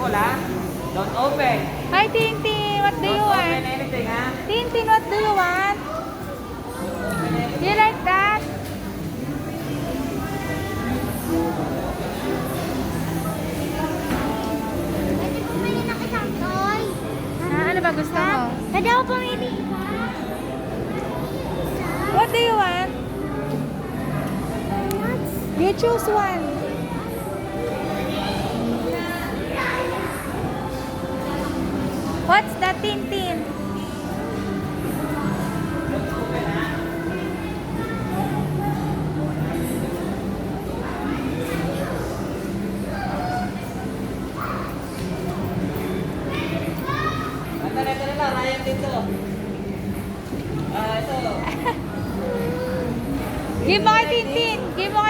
careful, ha? Don't open. Hi, Tintin. What do you Don't open want? anything, ha? Tintin, what do you want? You like that? Pwede pumili ng isang toy. Ano ba gusto mo? Pwede ako pumili isa. What do you want? You choose one. What's that, Tintin? Ito na lang, Ryan dito. Ito. Give mo kay Tintin. Give mo